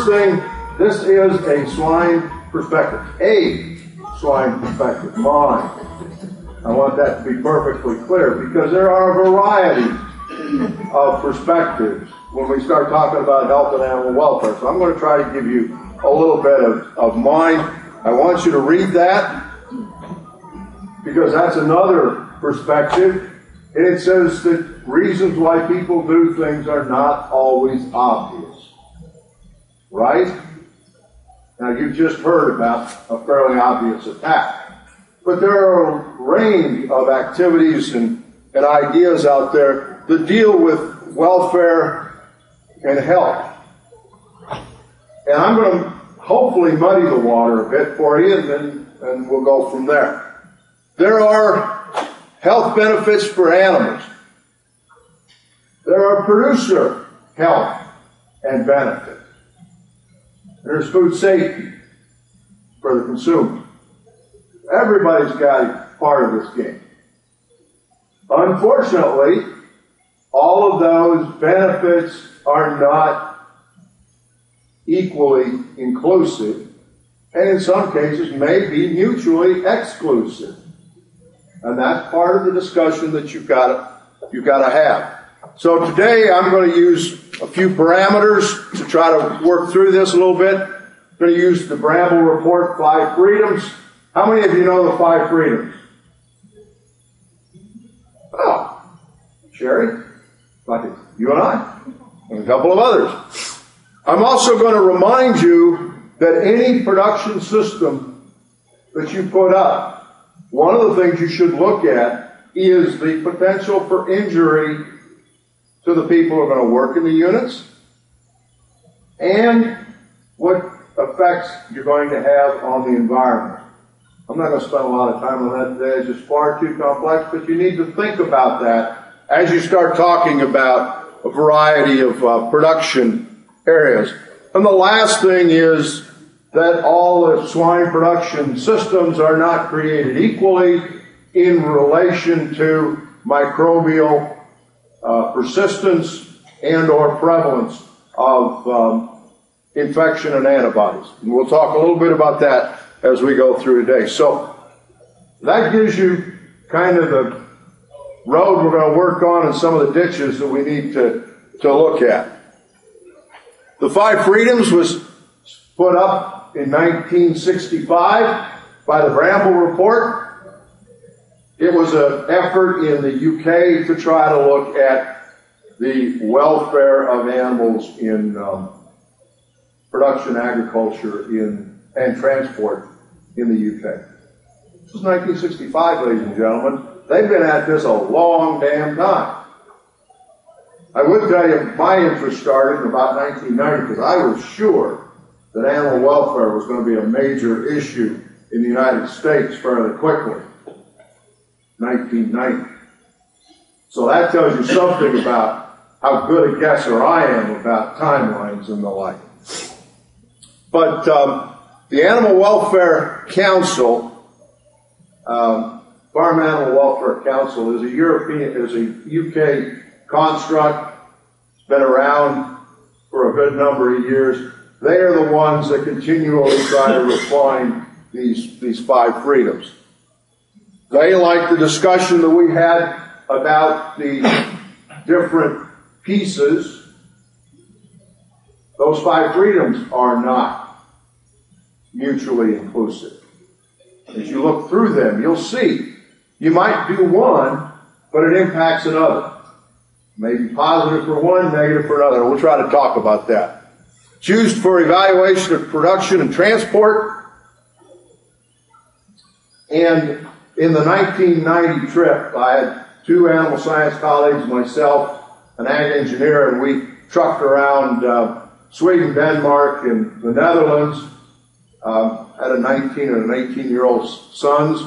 thing, this is a swine perspective. A swine perspective, mine. I want that to be perfectly clear because there are a variety of perspectives when we start talking about health and animal welfare. So I'm going to try to give you a little bit of mine. I want you to read that because that's another perspective. And it says that reasons why people do things are not always obvious. Right? Now, you've just heard about a fairly obvious attack. But there are a range of activities and ideas out there that deal with welfare and health. And I'm going to hopefully muddy the water a bit for you, and we'll go from there. There are health benefits for animals. There are producer health and benefit. There's food safety for the consumer. Everybody's got a part of this game. Unfortunately, all of those benefits are not equally inclusive, and in some cases may be mutually exclusive. And that's part of the discussion that you've got to have. So today I'm going to use a few parameters to try to work through this a little bit. I'm going to use the Bramble Report 5 Freedoms. How many of you know the 5 freedoms? Oh, Sherry, like you and I, and a couple of others. I'm also going to remind you that any production system that you put up, one of the things you should look at is the potential for injury to the people who are going to work in the units and what effects you're going to have on the environment. I'm not going to spend a lot of time on that today. It's just far too complex, but you need to think about that as you start talking about a variety of production areas. And the last thing is that all the swine production systems are not created equally in relation to microbial persistence and or prevalence of infection and antibodies. And we'll talk a little bit about that as we go through today. So that gives you kind of the road we're going to work on and some of the ditches that we need to look at. The 5 Freedoms was put up in 1965 by the Bramble Report. It was an effort in the UK to try to look at the welfare of animals in production agriculture and transport in the UK. This was 1965, ladies and gentlemen. They've been at this a long damn time. I would tell you my interest started in about 1990 because I was sure that animal welfare was going to be a major issue in the United States fairly quickly. 1990. So that tells you something about how good a guesser I am about timelines and the like. But the Animal Welfare Council, Farm Animal Welfare Council, is a UK construct. It's been around for a good number of years. They are the ones that continually try to refine these 5 freedoms. They, like the discussion that we had about the different pieces, those 5 freedoms are not mutually inclusive. As you look through them, you'll see you might do one, but it impacts another. Maybe positive for one, negative for another. We'll try to talk about that. It's used for evaluation of production and transport. And in the 1990 trip, I had 2 animal science colleagues, myself, an ag engineer, and we trucked around Sweden, Denmark, and the Netherlands. Had a 19 and an 18-year-old sons,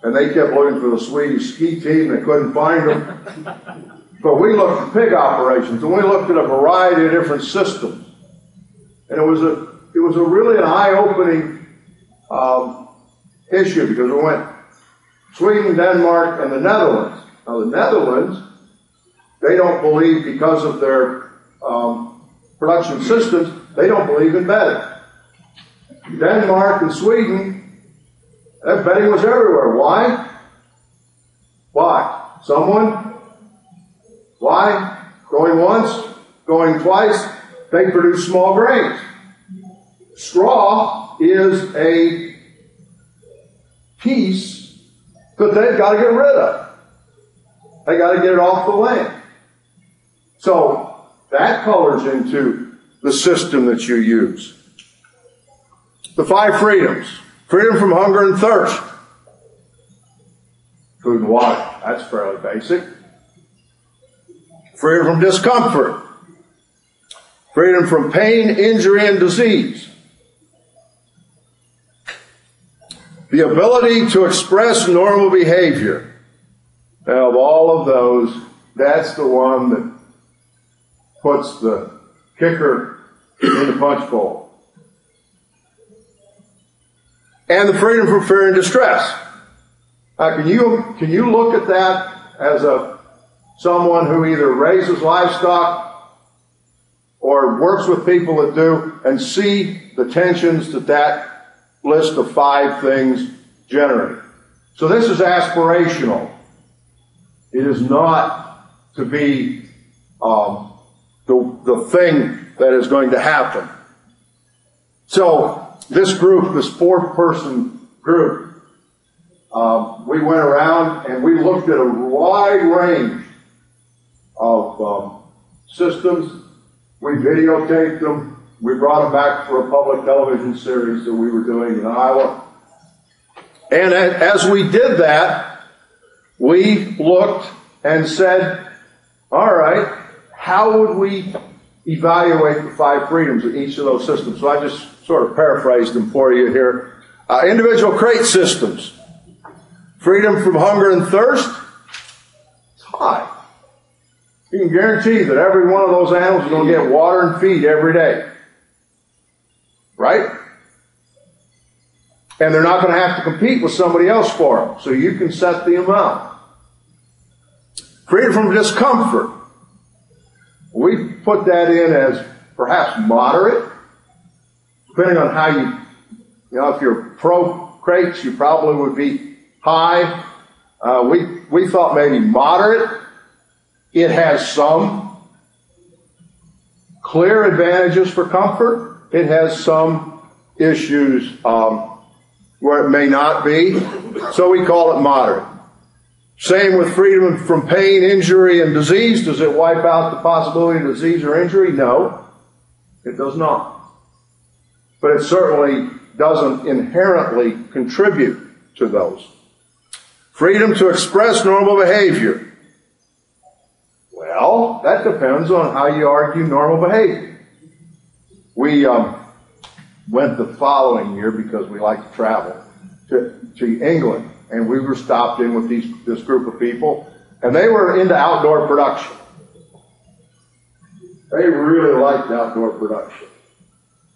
and they kept looking for the Swedish ski team. They couldn't find them. But we looked at pig operations, and we looked at a variety of different systems. And it was a really an eye-opening issue because we went Sweden, Denmark, and the Netherlands. Now, the Netherlands, they don't believe because of their production systems they don't believe in betting. Denmark and Sweden, that betting was everywhere. Why? Why? Someone? Why? Going once, going twice, they produce small grains. Straw is a piece that they've got to get rid of. They got to get it off the land. So that colors into the system that you use. The 5 freedoms. Freedom from hunger and thirst. Food and water. That's fairly basic. Freedom from discomfort. Freedom from pain, injury, and disease. The ability to express normal behavior. Now, of all of those, that's the one that puts the kicker in the punch bowl. And the freedom from fear and distress. Now, can you look at that as someone who either raises livestock or works with people that do, and see the tensions that list of 5 things generate? So this is aspirational. It is not to be the thing that is going to happen. So this group, this 4-person group, we went around and we looked at a wide range of systems. We videotaped them. We brought them back for a public television series that we were doing in Iowa. And as we did that, we looked and said, all right, how would we evaluate the 5 freedoms in each of those systems? So I just sort of paraphrased them for you here. Individual crate systems. Freedom from hunger and thirst. It's high. You can guarantee that every one of those animals is going to get water and feed every day. Right? And they're not going to have to compete with somebody else for them. So you can set the amount. Freedom from discomfort. We put that in as perhaps moderate. Depending on how if you're pro crates, you probably would be high. We thought maybe moderate. It has some clear advantages for comfort. It has some issues where it may not be. So we call it moderate. Same with freedom from pain, injury, and disease. Does it wipe out the possibility of disease or injury? No, it does not. But it certainly doesn't inherently contribute to those. Freedom to express normal behavior. Well, that depends on how you argue normal behavior. We went the following year, because we like to travel, to England. And we were stopped in with this group of people. And they were into outdoor production. They really liked outdoor production.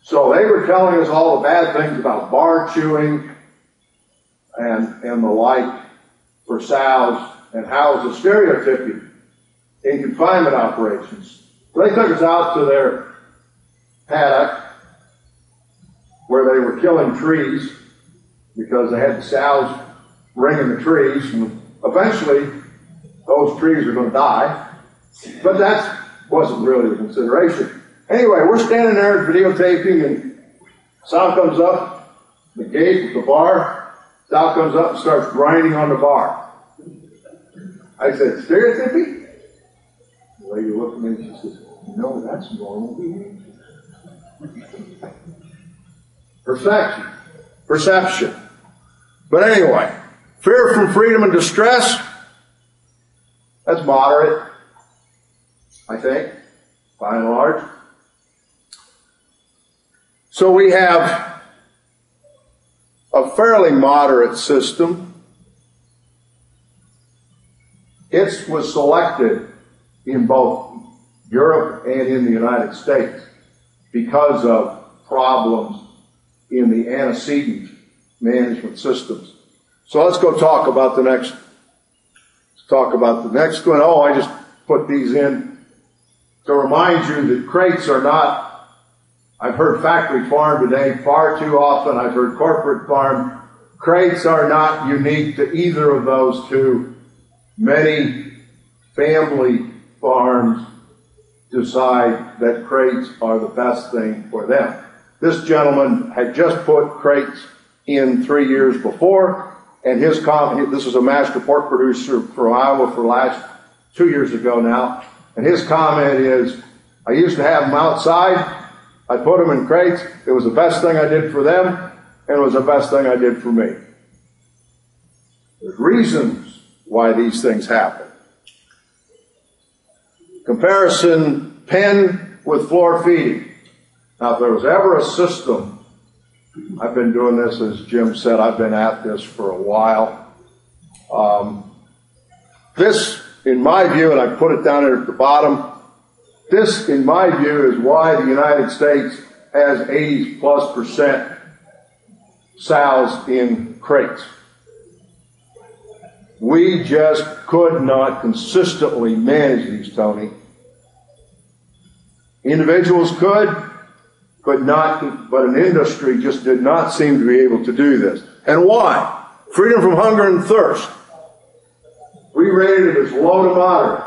So they were telling us all the bad things about bar chewing and the like for sows, and how it's a stereotypic in confinement operations. So they took us out to their paddock where they were killing trees because they had the sows ringing the trees, and eventually those trees are going to die. But that wasn't really the consideration. Anyway, we're standing there videotaping, and sow comes up, the gate of the bar, sow comes up and starts grinding on the bar. I said, stereotypy? The lady looked at me and she says, no, that's normal behavior. Perception. But anyway, fear from freedom and distress, that's moderate, I think, by and large. So we have a fairly moderate system. It was selected in both Europe and in the United States because of problems in the antecedent management systems. So let's go talk about the next. Let's talk about the next one. Oh, I just put these in to remind you that crates are not I've heard factory farm today far too often. I've heard corporate farm. Crates are not unique to either of those two. Many family farms decide that crates are the best thing for them. This gentleman had just put crates in 3 years before, and his comment, this is a master pork producer from Iowa for the last 2 years ago now, and his comment is, I used to have them outside, I put them in crates, it was the best thing I did for them, and it was the best thing I did for me. There's reasons why these things happen. Comparison, pen with floor feeding. Now, if there was ever a system, I've been doing this, as Jim said, I've been at this for a while. This, in my view, and I put it down there at the bottom, this, in my view, is why the United States has 80+% sows in crates. We just could not consistently manage these, Tony. Individuals could, but an industry just did not seem to be able to do this. And why? Freedom from hunger and thirst. We rated it as low to moderate.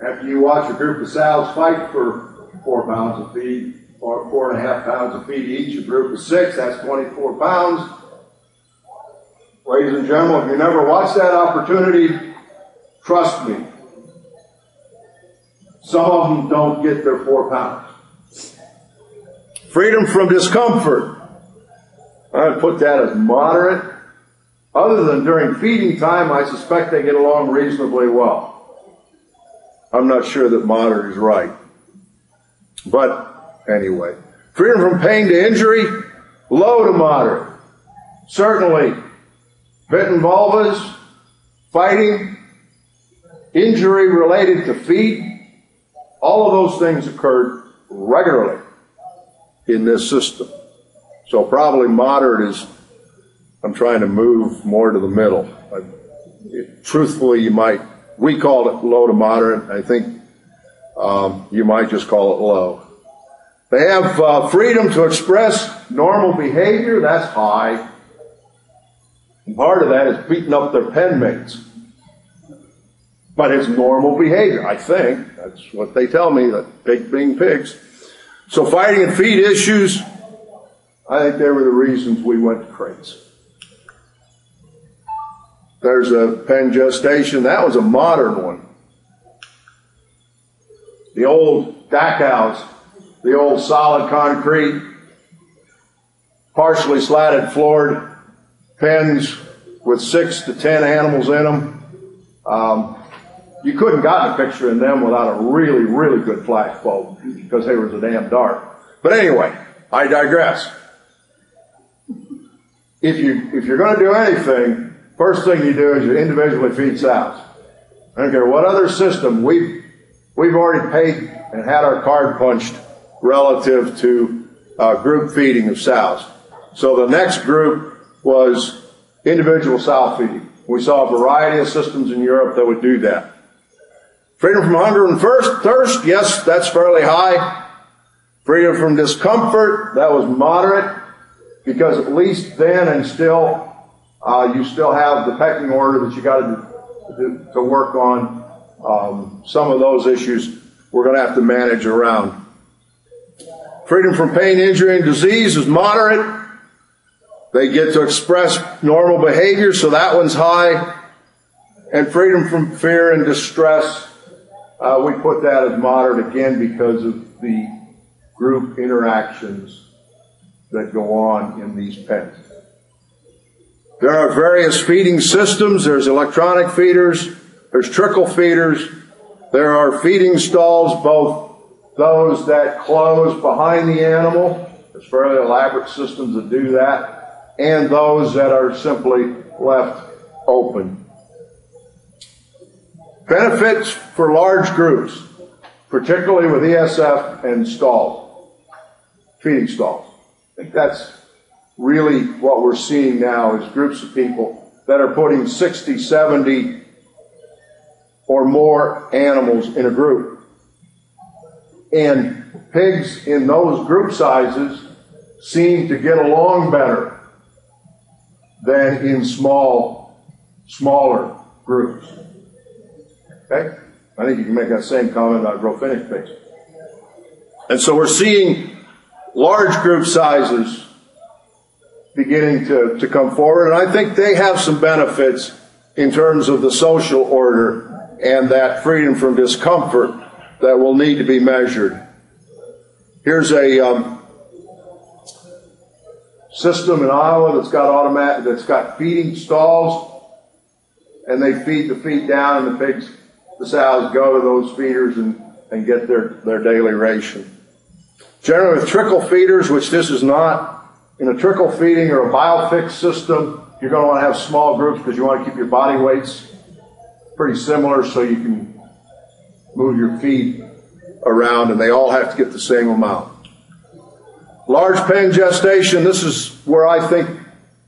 After you watch a group of sows fight for 4 pounds of feed, or 4.5 pounds of feed each, a group of 6, that's 24 pounds. Ladies and gentlemen, if you never watched that opportunity, trust me, some of them don't get their 4 pounds. Freedom from discomfort. I would put that as moderate. Other than during feeding time, I suspect they get along reasonably well. I'm not sure that moderate is right. But anyway, freedom from pain to injury, low to moderate. Certainly, bitten vulvas, fighting, injury related to feed, all of those things occurred regularly in this system. So probably moderate is, I'm trying to move more to the middle. Truthfully, we called it low to moderate. I think you might just call it low. They have freedom to express normal behavior. That's high. And part of that is beating up their pen mates. But it's normal behavior, I think. That's what they tell me, that pig being pigs. So fighting and feed issues, I think they were the reasons we went to crates. There's a pen gestation. That was a modern one. The old Dachau's, the old solid concrete, partially slatted floored pens with 6 to 10 animals in them. You couldn't gotten a picture in them without a really, really good flash bulb because they were so damn dark. But anyway, I digress. If you're going to do anything, first thing you do is you individually feed sows. I don't care what other system, we've already paid and had our card punched relative to group feeding of sows. So the next group was individual sow feeding. We saw a variety of systems in Europe that would do that. Freedom from hunger and thirst, yes, that's fairly high. Freedom from discomfort, that was moderate, because at least then and still, you still have the pecking order that you got to work on. Some of those issues we're going to have to manage around. Freedom from pain, injury, and disease is moderate. They get to express normal behavior, so that one's high. And freedom from fear and distress, we put that as moderate again because of the group interactions that go on in these pens. There are various feeding systems. There's electronic feeders. There's trickle feeders. There are feeding stalls, both those that close behind the animal. There's fairly elaborate systems that do that. And those that are simply left open. Benefits for large groups, particularly with ESF and stalls, feeding stalls. I think that's really what we're seeing now is groups of people that are putting 60, 70 or more animals in a group. And pigs in those group sizes seem to get along better than in smaller groups. Okay? I think you can make that same comment about grow-finished pigs. And so we're seeing large group sizes beginning to come forward, and I think they have some benefits in terms of the social order and that freedom from discomfort that will need to be measured. Here's a system in Iowa that's got feeding stalls, and they feed the feed down, and the sows go to those feeders and get their daily ration. Generally with trickle feeders, which this is not, in a trickle feeding or a biofix system, you're going to want to have small groups because you want to keep your body weights pretty similar so you can move your feed around, and they all have to get the same amount. Large pen gestation, this is where I think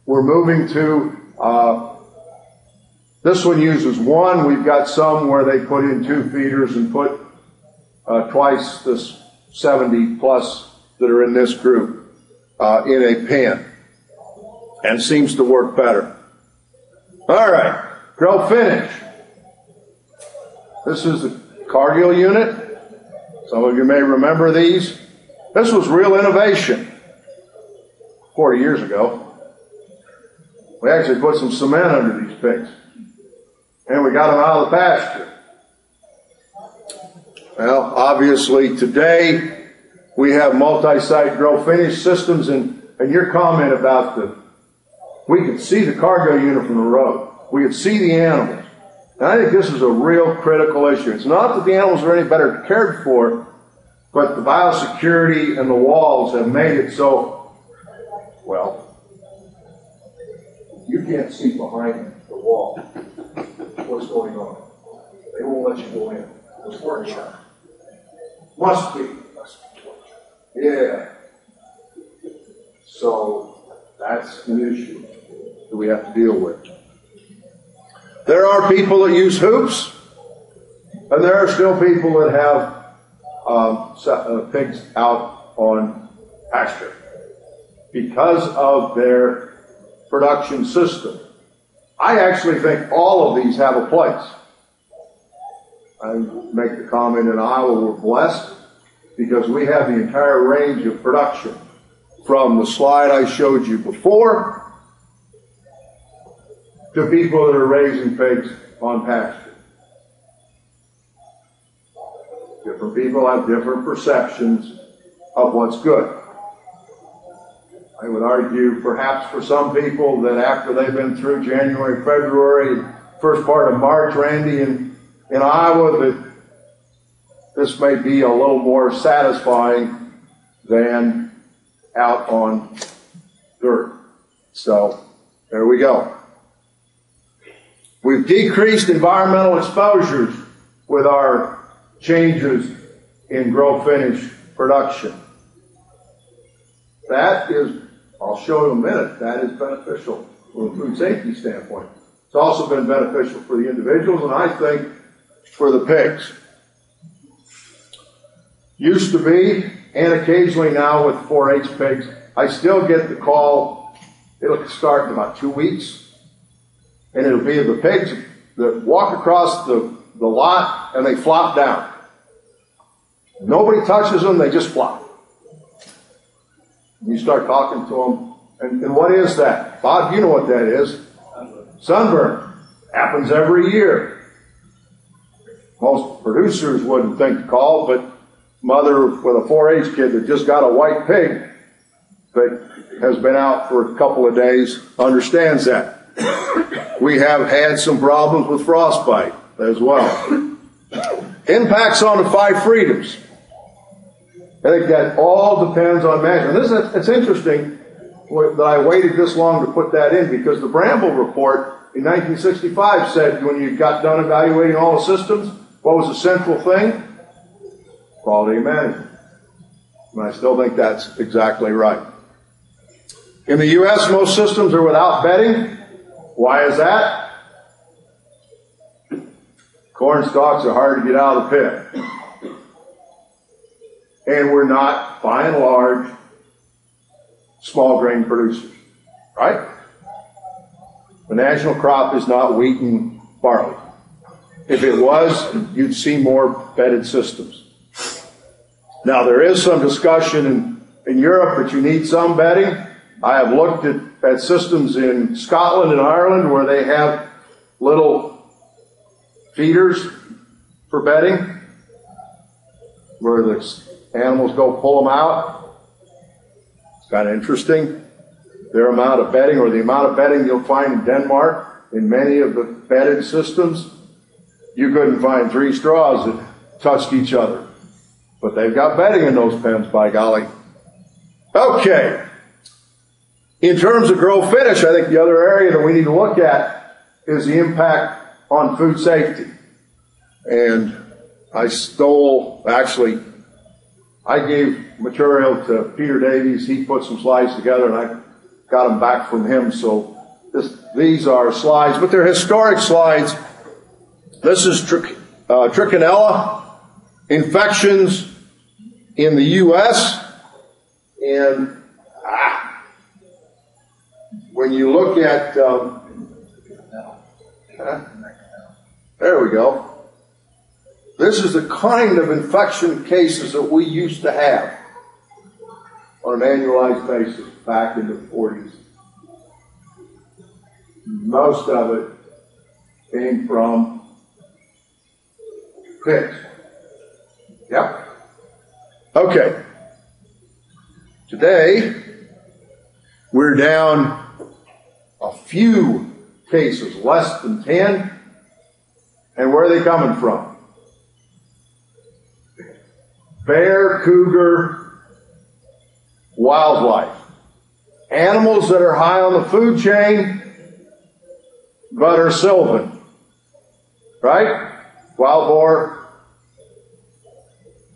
we're moving to. This one uses one. We've got some where they put in 2 feeders and put twice this 70 plus that are in this group in a pen, and seems to work better. All right, grow finish. This is the Cargill unit. Some of you may remember these. This was real innovation 40 years ago. We actually put some cement under these pigs, and we got them out of the pasture. Well, obviously today we have multi-site grow finish systems, and your comment about we could see the cargo unit from the road. We could see the animals. And I think this is a real critical issue. It's not that the animals are any better cared for, but the biosecurity and the walls have made it so, well, you can't see behind the wall what's going on. They won't let you go in. It's torture. Must be. Yeah. So that's an issue that we have to deal with. There are people that use hoops, and there are still people that have pigs out on pasture because of their production system. I actually think all of these have a place. I make the comment in Iowa we're blessed because we have the entire range of production from the slide I showed you before to people that are raising pigs on pasture. Different people have different perceptions of what's good. I would argue perhaps for some people that after they've been through January, February, first part of March, Randy, in Iowa, that this may be a little more satisfying than out on dirt. So there we go. We've decreased environmental exposures with our changes in grow finish production. That is, I'll show you in a minute, that is beneficial from a food safety standpoint. It's also been beneficial for the individuals, and I think for the pigs. Used to be, and occasionally now with 4-H pigs, I still get the call, it'll start in about 2 weeks, and it'll be the pigs that walk across the lot and they flop down. Nobody touches them, they just flop. You start talking to them, and what is that? Bob, you know what that is. Sunburn. Happens every year. Most producers wouldn't think to call, but mother with a 4-H kid that just got a white pig that has been out for a couple of days understands that. We have had some problems with frostbite as well. Impacts on the 5 freedoms. I think that all depends on measurement. It's interesting that I waited this long to put that in because the Bramble report in 1965 said when you got done evaluating all the systems, what was the central thing? Quality management. And I still think that's exactly right. In the U.S., most systems are without bedding. Why is that? Corn stalks are hard to get out of the pit. And we're not, by and large, small grain producers, right? The national crop is not wheat and barley. If it was, you'd see more bedded systems. Now, there is some discussion in Europe that you need some bedding. I have looked at systems in Scotland and Ireland where they have little feeders for bedding, where the animals go pull them out. It's kind of interesting. Their amount of bedding, or the amount of bedding you'll find in Denmark, in many of the bedded systems, you couldn't find 3 straws that touched each other. But they've got bedding in those pens, by golly. Okay. In terms of grow finish, I think the other area that we need to look at is the impact on food safety. And I gave material to Peter Davies. He put some slides together, and I got them back from him. So these are slides, but they're historic slides. This is trichinella infections in the U.S. And when you look at, there we go. This is the kind of infection cases that we used to have on an annualized basis back in the 40s. Most of it came from pigs. Yep. Okay. Today, we're down a few cases, less than 10. And where are they coming from? Bear, cougar, wildlife. Animals that are high on the food chain, but are sylvan. Right? Wild boar.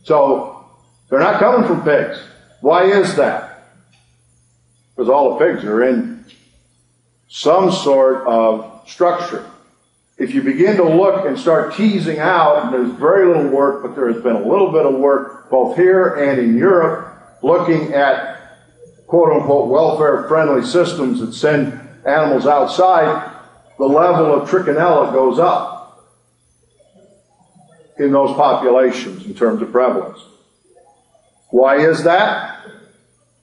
So, they're not coming from pigs. Why is that? Because all the pigs are in some sort of structure. If you begin to look and start teasing out, and there's very little work, but there has been a little bit of work both here and in Europe, looking at quote-unquote welfare-friendly systems that send animals outside, the level of trichinella goes up in those populations in terms of prevalence. Why is that?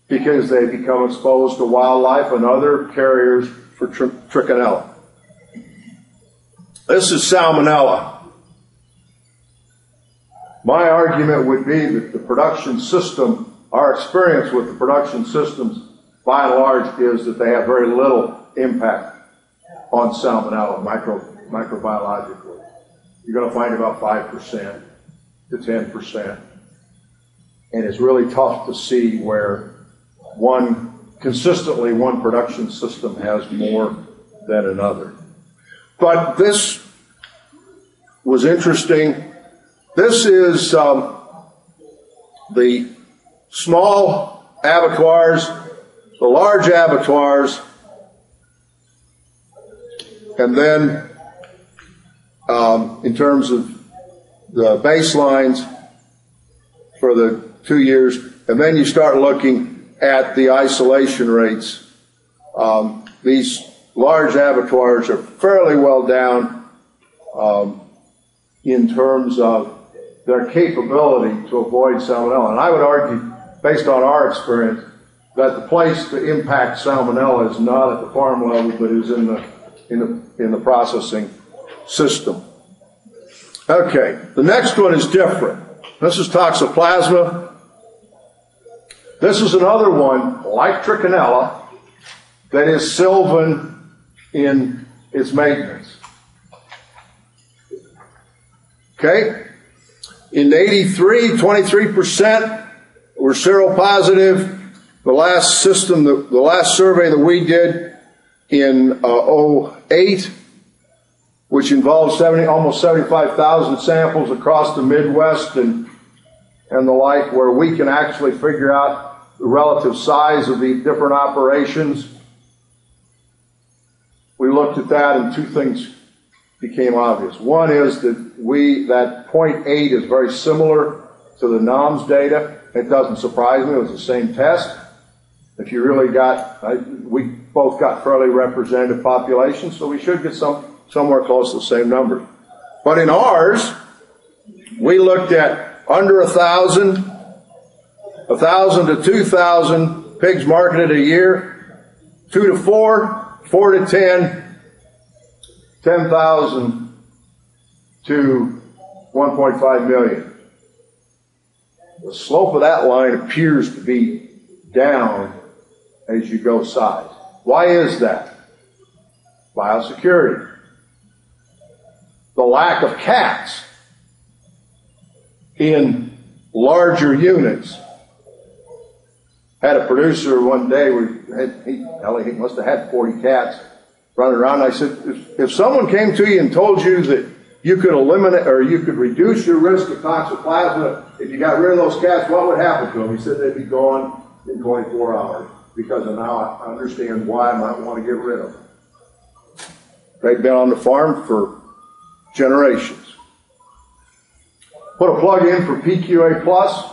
Because they become exposed to wildlife and other carriers for trichinella. This is salmonella. My argument would be that the production system, our experience with the production systems, by and large, is that they have very little impact on salmonella microbiologically. You're going to find about 5% to 10%. And it's really tough to see where consistently one production system has more than another. But this was interesting. This is the small abattoirs, the large abattoirs, and then in terms of the baselines for the 2 years, and then you start looking at the isolation rates. These large abattoirs are fairly well down in terms of their capability to avoid salmonella. And I would argue, based on our experience, that the place to impact salmonella is not at the farm level, but is in the processing system. Okay, the next one is different. This is Toxoplasma. This is another one, like trichinella, that is sylvan in its maintenance. Okay? In 83, 23% were seropositive. The last survey that we did in 08, which involved almost 75,000 samples across the Midwest and the like, where we can actually figure out the relative size of the different operations. We looked at that and two things became obvious. One is that that 0.8 is very similar to the NOMS data. it doesn't surprise me. It was the same test. If you really got, we both got fairly representative populations, so we should get somewhere close to the same numbers. But in ours, we looked at under 1,000 to 2,000 pigs marketed a year, 2 to 4, 4 to 10, 10,000 to 1.5 million. The slope of that line appears to be down as you go size. Why is that? Biosecurity. The lack of cats in larger units. Had a producer one day, he must have had 40 cats running around. I said, if someone came to you and told you that you could eliminate or you could reduce your risk of toxoplasma if you got rid of those cats, what would happen to them? He said they'd be gone in 24 hours because of now I understand why I might want to get rid of them. They've been on the farm for generations. Put a plug in for PQA Plus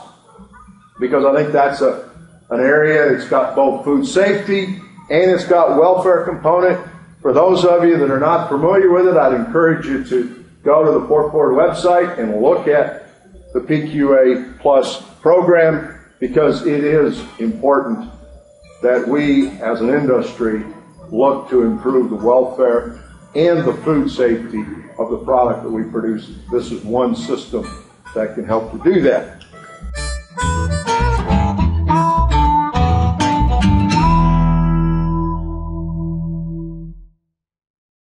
because I think that's an area that's got both food safety and it's got welfare component. For those of you that are not familiar with it, I'd encourage you to go to the Pork Board website and look at the PQA Plus program because it is important that we as an industry look to improve the welfare and the food safety of the product that we produce. This is one system that can help to do that.